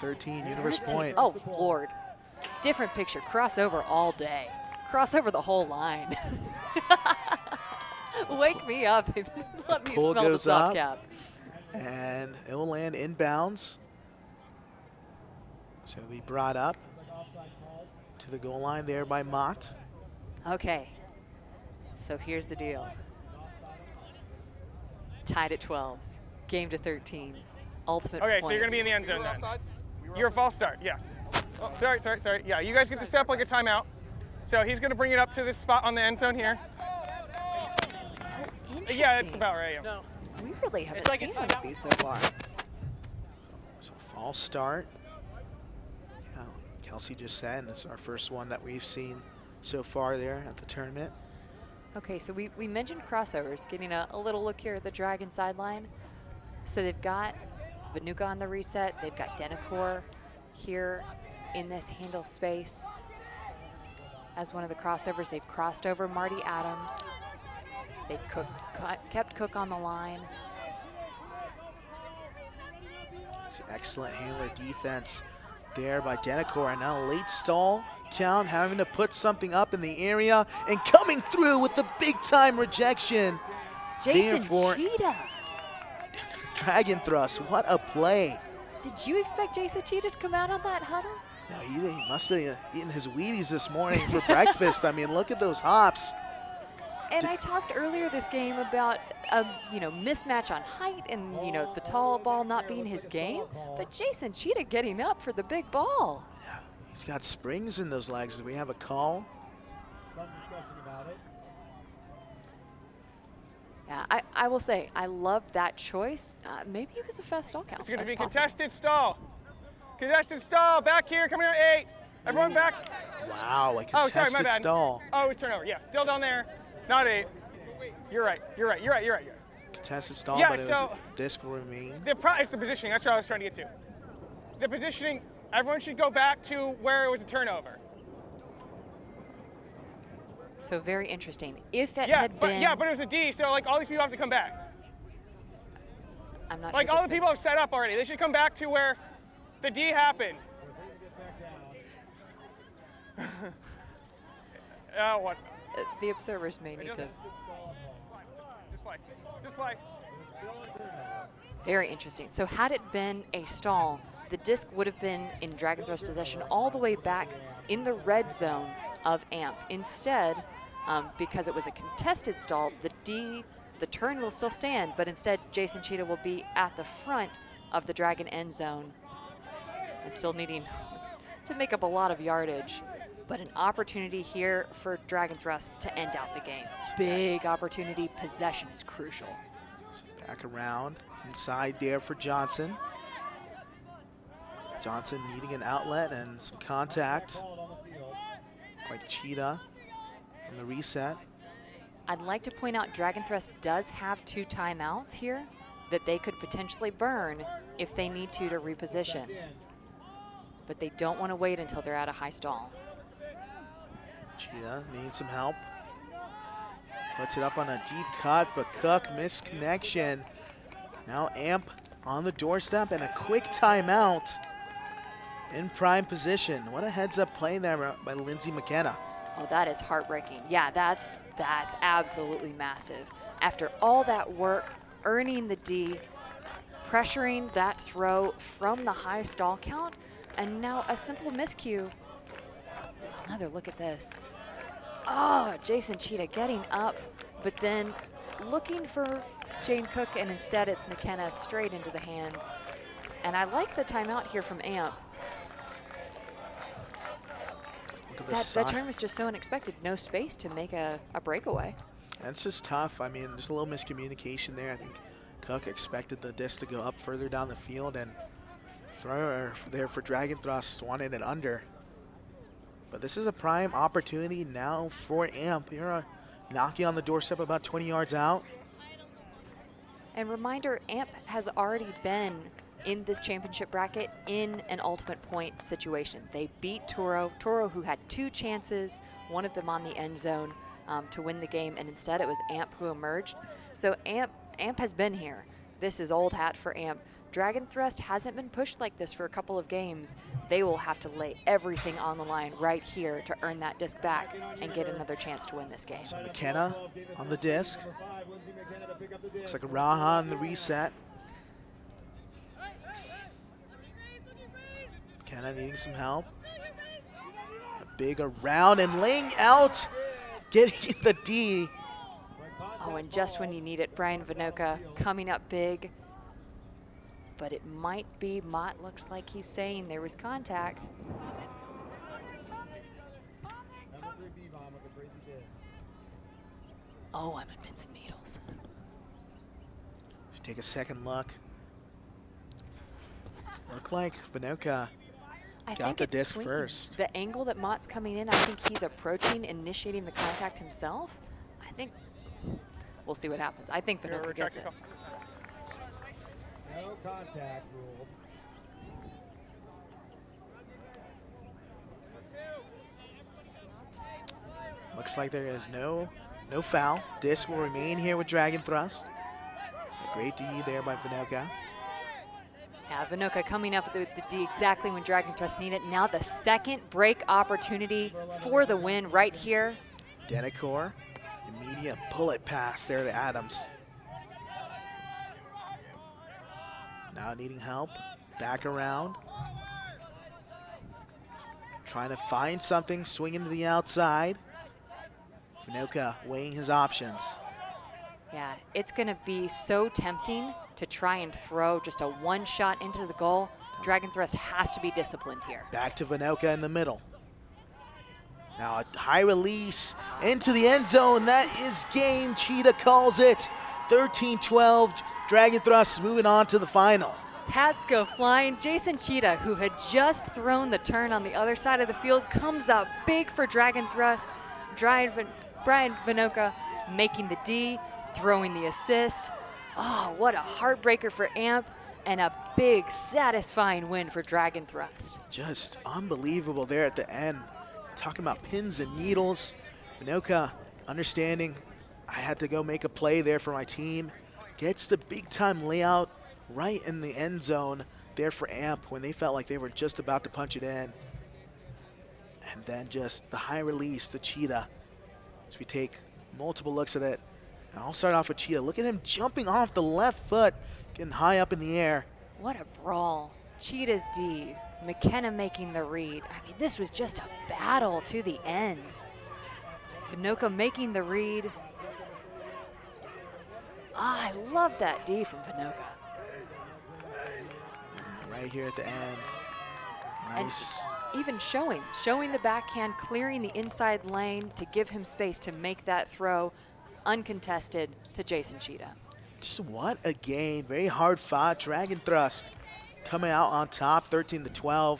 13, universe point. Oh, Lord. Different picture. Crossover all day. Crossover the whole line. Wake me up and let me Pull smell the goes soft up, cap. and it will land inbounds. So it'll be brought up to the goal line there by Mott. Okay. So here's the deal. Tied at 12s. Game to 13. Ultimate Okay, points. so you're going to be in the end zone then. You're a false start, yes. Oh, sorry. Yeah, you guys get to set up like a timeout. So he's going to bring it up to this spot on the end zone here. Interesting. Yeah, it's about right. Yeah. No. We really haven't like seen it's one of these so far. So false start. Yeah, Kelsey just said, and this is our first one that we've seen so far there at the tournament. Okay, so we mentioned crossovers, getting a little look here at the Dragon sideline. So they've got Vohnoutka on the reset. They've got Denecour here in this handle space. As one of the crossovers, they've crossed over Marty Adams. They've kept Cook on the line. It's an excellent handler defense there by Denecour, and now late stall count, having to put something up in the area and coming through with the big time rejection. Jason Therefore, Cheetah. Drag'n Thrust, what a play. Did you expect Jason Cheetah to come out on that huddle? No, he must have eaten his Wheaties this morning for breakfast. I mean, look at those hops. And I talked earlier this game about mismatch on height and the tall ball not being his game, but Jason Cheetah getting up for the big ball. Yeah, he's got springs in those legs. Do we have a call? Yeah, I will say I love that choice. Maybe it was a fast stall count. It's going to That's be possible. contested stall. Contested stall, back here, coming out 8. Everyone back. Wow, a Oh, sorry, my contested bad. stall. Oh, it's turnover. Yeah, still down there. Not 8. You're right. Contested stall, Yeah, but it so was disc remain. it's the positioning. That's what I was trying to get to. The positioning, everyone should go back to where it was a turnover. So very interesting. If it Yeah, had but been, but it was a D, so like all these people have to come back. I'm not Like sure. all the people have set up already. They should come back to where the D happened. What? The observers may need to. Just play. Very interesting. So had it been a stall, the disc would have been in Drag'n Thrust possession all the way back in the red zone of AMP. Instead, because it was a contested stall, the turn will still stand, but instead Jason Cheetah will be at the front of the Dragon end zone and still needing to make up a lot of yardage. But an opportunity here for Drag'n Thrust to end out the game. Big opportunity. Possession is crucial. So back around, inside there for Johnson. Johnson needing an outlet and some contact. Like Cheetah on the reset. I'd like to point out Drag'n Thrust does have 2 timeouts here that they could potentially burn if they need to reposition. But they don't want to wait until they're at a high stall. Cheetah needs some help. Puts it up on a deep cut, but Cook missed connection. Now AMP on the doorstep and a quick timeout in prime position. What a heads-up play there by Lindsay McKenna. Oh, that is heartbreaking. Yeah, that's absolutely massive. After all that work, earning the D, pressuring that throw from the high stall count, and now a simple miscue. Another look at this. Oh, Jason Cheetah getting up, but then looking for Jane Cook, and instead it's McKenna straight into the hands. And I like the timeout here from AMP. That turn was just so unexpected. No space to make a breakaway. That's just tough. I mean, there's a little miscommunication there. I think Cook expected the disc to go up further down the field, and thrower there for Drag'n Thrust wanted it under. But this is a prime opportunity now for AMP. You're knocking on the doorstep about 20 yards out. And reminder, AMP has already been in this championship bracket in an ultimate point situation. They beat Toro, who had 2 chances, one of them on the end zone to win the game, and instead it was AMP who emerged. So AMP has been here. This is old hat for AMP. Drag'n Thrust hasn't been pushed like this for a couple of games. They will have to lay everything on the line right here to earn that disc back and get another chance to win this game. So McKenna on the disc. Looks like a Raha on the reset. McKenna needing some help. A big around and laying out, getting the D. Oh, and just when you need it, Bryan Vohnoutka coming up big. But it might be, Mott looks like he's saying there was contact. Oh, I'm on pins and needles. Should take a second look. Look like Vohnoutka got the disc first. The angle that Mott's coming in, I think he's approaching, initiating the contact himself. I think, we'll see what happens. I think Vohnoutka gets it. No contact rule. Looks like there is no foul. Disc will remain here with Drag'n Thrust. A great D there by Vohnoutka. Yeah, Vohnoutka coming up with the D exactly when Drag'n Thrust need it. Now the second break opportunity for the win right here. Denecour, immediate bullet pass there to Adams. Now needing help, back around. Trying to find something, swinging to the outside. Vohnoutka weighing his options. Yeah, it's gonna be so tempting to try and throw just a one shot into the goal. Drag'n Thrust has to be disciplined here. Back to Vohnoutka in the middle. Now a high release into the end zone. That is game. Cheetah calls it. 13-12. Drag'n Thrust is moving on to the final. Pads go flying. Jason Cheetah, who had just thrown the turn on the other side of the field, comes up big for Drag'n Thrust. Bryan Vohnoutka making the D, throwing the assist. Oh, what a heartbreaker for AMP, and a big, satisfying win for Drag'n Thrust. Just unbelievable there at the end. Talking about pins and needles. Vohnoutka understanding I had to go make a play there for my team. Gets the big time layout right in the end zone there for AMP when they felt like they were just about to punch it in. And then just the high release, the Cheetah. As we take multiple looks at it. And I'll start off with Cheetah. Look at him jumping off the left foot, getting high up in the air. What a brawl. Cheetah's D, McKenna making the read. I mean, this was just a battle to the end. Vohnoutka making the read. I love that D from Vohnoutka. Right here at the end. Nice. And even showing the backhand, clearing the inside lane to give him space to make that throw uncontested to Jason Cheetah. Just what a game. Very hard fought. Drag'n Thrust coming out on top, 13-12.